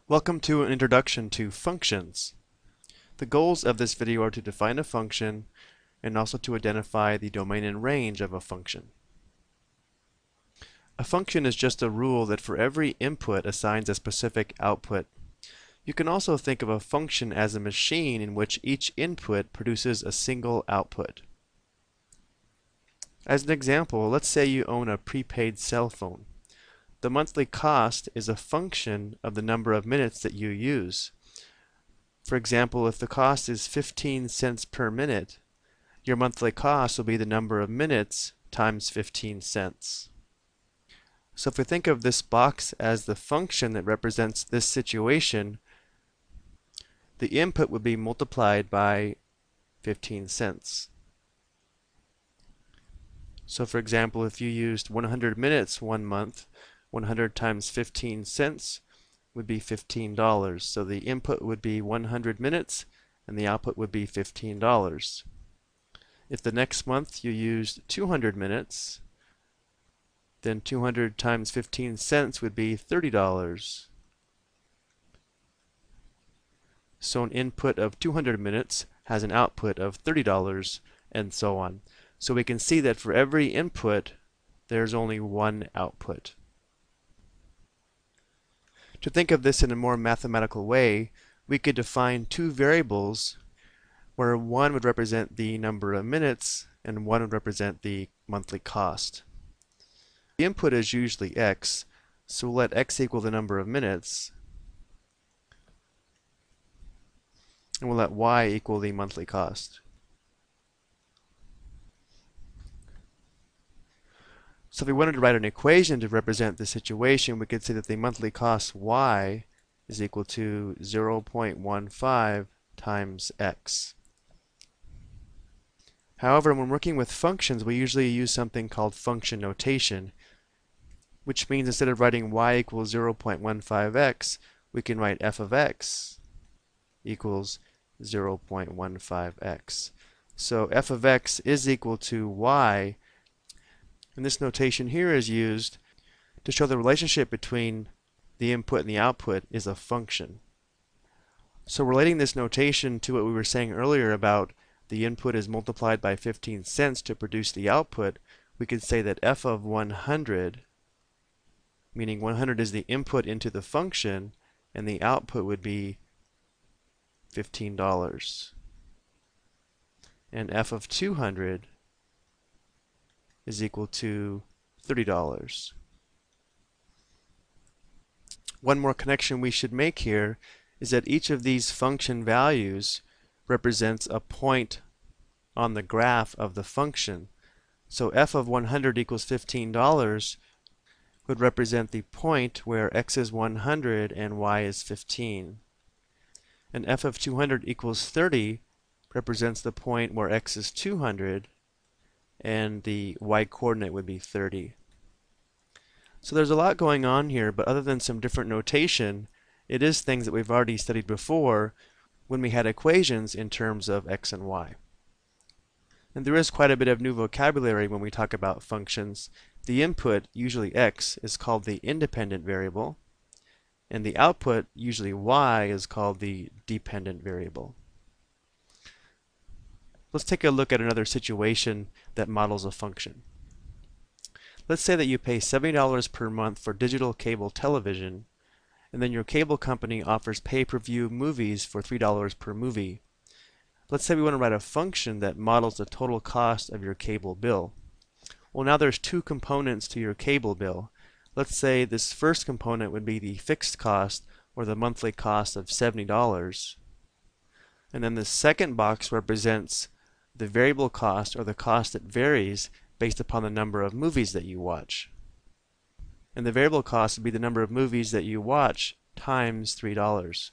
Welcome to an introduction to functions. The goals of this video are to define a function and also to identify the domain and range of a function. A function is just a rule that for every input assigns a specific output. You can also think of a function as a machine in which each input produces a single output. As an example, let's say you own a prepaid cell phone. The monthly cost is a function of the number of minutes that you use. For example, if the cost is 15 cents per minute, your monthly cost will be the number of minutes times 15 cents. So if we think of this box as the function that represents this situation, the input would be multiplied by 15 cents. So for example, if you used 100 minutes one month, 100 times 15 cents would be $15. So the input would be 100 minutes and the output would be $15. If the next month you used 200 minutes, then 200 times 15 cents would be $30. So an input of 200 minutes has an output of $30 and so on. So we can see that for every input, there's only one output. To think of this in a more mathematical way, we could define two variables where one would represent the number of minutes and one would represent the monthly cost. The input is usually x, so we'll let x equal the number of minutes, and we'll let y equal the monthly cost. So if we wanted to write an equation to represent the situation, we could say that the monthly cost y is equal to 0.15 times x. However, when working with functions, we usually use something called function notation, which means instead of writing y equals 0.15x, we can write f of x equals 0.15x. So f of x is equal to y, and this notation here is used to show the relationship between the input and the output is a function. So relating this notation to what we were saying earlier about the input is multiplied by 15 cents to produce the output, we could say that f of 100, meaning 100 is the input into the function, and the output would be $15. And f of 200 is equal to $30. One more connection we should make here is that each of these function values represents a point on the graph of the function. So f of 100 equals $15 would represent the point where x is 100 and y is 15. And f of 200 equals 30 represents the point where x is 200 and the y-coordinate would be 30. So there's a lot going on here, but other than some different notation, it is things that we've already studied before when we had equations in terms of x and y. And there is quite a bit of new vocabulary when we talk about functions. The input, usually x, is called the independent variable, and the output, usually y, is called the dependent variable. Let's take a look at another situation that models a function. Let's say that you pay $70 per month for digital cable television, and then your cable company offers pay-per-view movies for $3 per movie. Let's say we want to write a function that models the total cost of your cable bill. Well, now there's two components to your cable bill. Let's say this first component would be the fixed cost, or the monthly cost of $70. And then the second box represents the variable cost, or the cost that varies based upon the number of movies that you watch. And the variable cost would be the number of movies that you watch times $3.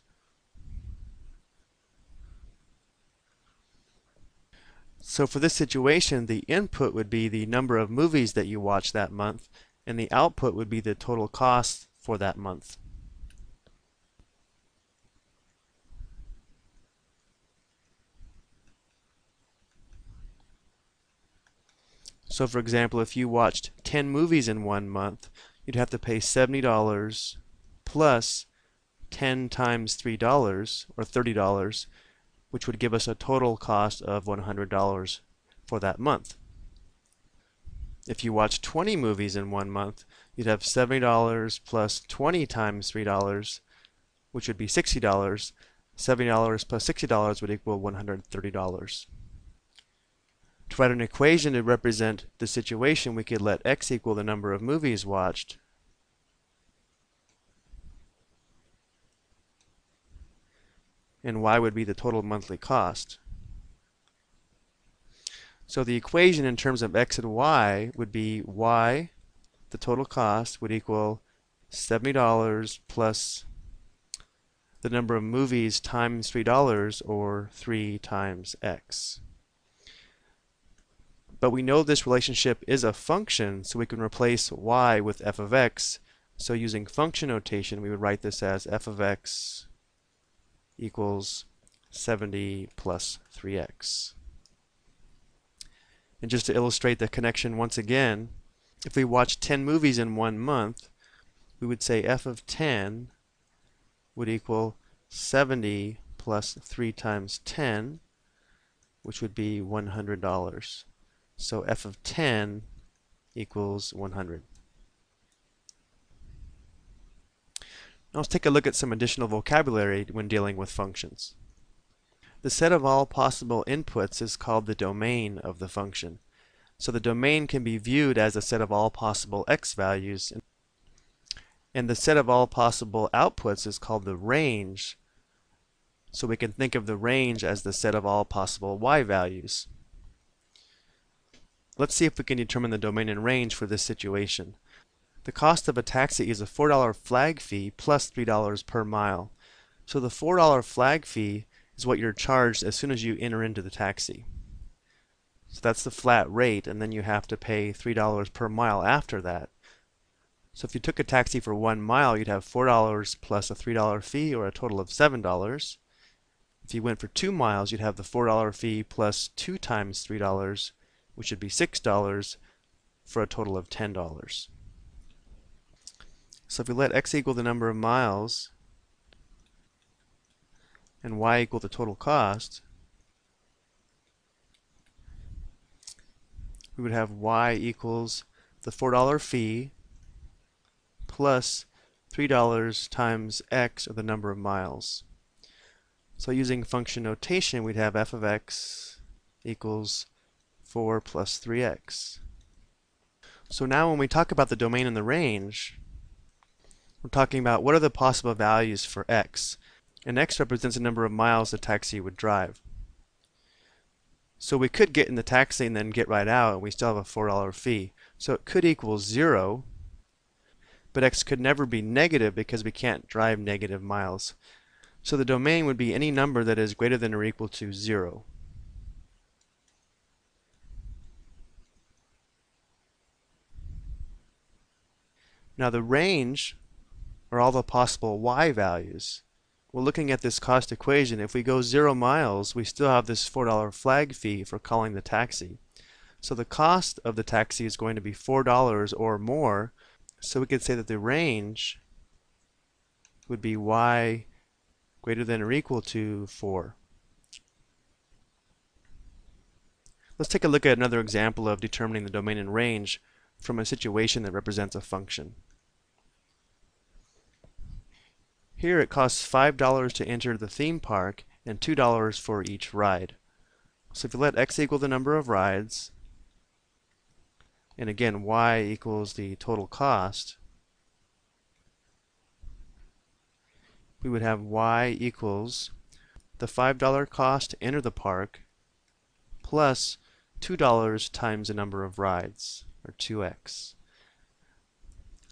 So for this situation, the input would be the number of movies that you watch that month, and the output would be the total cost for that month. So for example, if you watched 10 movies in one month, you'd have to pay $70 plus 10 times $3 or $30, which would give us a total cost of $100 for that month. If you watch 20 movies in one month, you'd have $70 plus 20 times $3, which would be $60. $70 plus $60 would equal $130. To write an equation to represent the situation, we could let x equal the number of movies watched, and y would be the total monthly cost. So the equation in terms of x and y would be y, the total cost, would equal $70 plus the number of movies times $3, or 3 times x. But we know this relationship is a function, so we can replace y with f of x. So using function notation, we would write this as f of x equals 70 plus 3x. And just to illustrate the connection once again, if we watch 10 movies in one month, we would say f of 10 would equal 70 plus 3 times 10, which would be $100. So f of 10 equals 100. Now let's take a look at some additional vocabulary when dealing with functions. The set of all possible inputs is called the domain of the function. So the domain can be viewed as a set of all possible x values, and the set of all possible outputs is called the range. So we can think of the range as the set of all possible y values. Let's see if we can determine the domain and range for this situation. The cost of a taxi is a $4 flag fee plus $3 per mile. So the $4 flag fee is what you're charged as soon as you enter into the taxi. So that's the flat rate, and then you have to pay $3 per mile after that. So if you took a taxi for 1 mile, you'd have $4 plus a $3 fee, or a total of $7. If you went for 2 miles, you'd have the $4 fee plus 2 times $3, which would be $6, for a total of $10. So if we let x equal the number of miles and y equal the total cost, we would have y equals the $4 fee plus $3 times x, or the number of miles. So using function notation, we'd have f of x equals 4 plus 3x. So now when we talk about the domain and the range, we're talking about what are the possible values for x. And x represents the number of miles the taxi would drive. So we could get in the taxi and then get right out, and we still have a $4 fee. So it could equal 0, but x could never be negative because we can't drive negative miles. So the domain would be any number that is greater than or equal to 0. Now the range are all the possible y values. Well, looking at this cost equation, if we go 0 miles, we still have this $4 flag fee for calling the taxi. So the cost of the taxi is going to be $4 or more. So we could say that the range would be y greater than or equal to 4. Let's take a look at another example of determining the domain and range from a situation that represents a function. Here it costs $5 to enter the theme park and $2 for each ride. So if you let x equal the number of rides, and again y equals the total cost, we would have y equals the $5 cost to enter the park plus $2 times the number of rides, or 2x.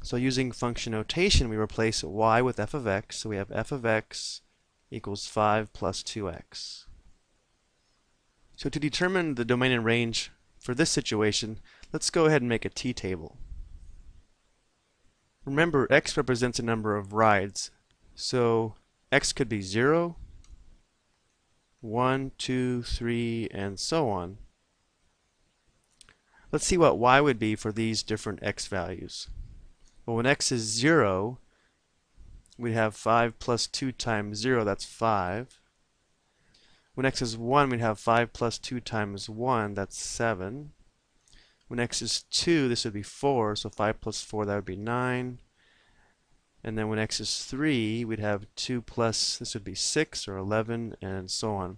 So using function notation, we replace y with f of x, so we have f of x equals 5 plus 2x. So to determine the domain and range for this situation, let's go ahead and make a t-table. Remember, x represents a number of rides, so x could be 0, 1, 2, 3, and so on. Let's see what y would be for these different x values. Well, when x is 0, we have 5 plus 2 times 0, that's 5. When x is 1, we'd have 5 plus 2 times 1, that's 7. When x is 2, this would be 4, so 5 plus 4, that would be 9. And then when x is 3, we'd have 2 plus, this would be 6 or 11, and so on.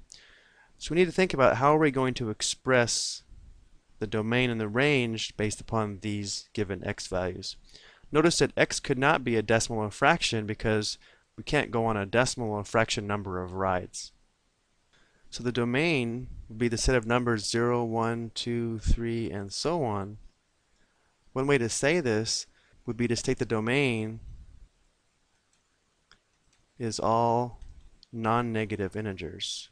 So we need to think about how are we going to express the domain and the range based upon these given x values. Notice that x could not be a decimal or fraction because we can't go on a decimal or fraction number of rides. So the domain would be the set of numbers 0, 1, 2, 3, and so on. One way to say this would be to state the domain is all non-negative integers.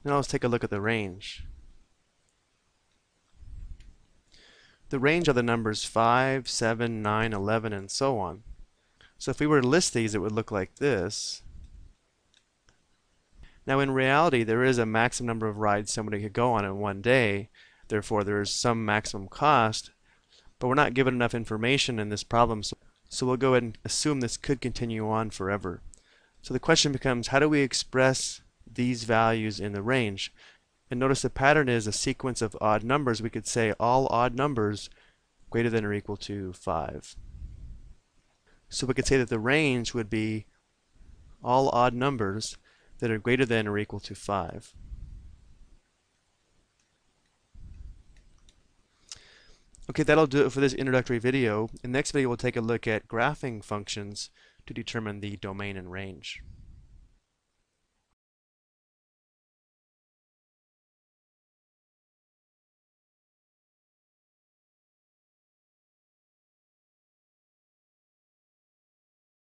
Now let's take a look at the range. The range are the numbers 5, 7, 9, 11, and so on. So if we were to list these, it would look like this. Now in reality, there is a maximum number of rides somebody could go on in one day. Therefore, there is some maximum cost, but we're not given enough information in this problem, so we'll go ahead and assume this could continue on forever. So the question becomes, how do we express these values in the range? And notice the pattern is a sequence of odd numbers. We could say all odd numbers greater than or equal to 5. So we could say that the range would be all odd numbers that are greater than or equal to 5. Okay, that'll do it for this introductory video. In the next video, we'll take a look at graphing functions to determine the domain and range.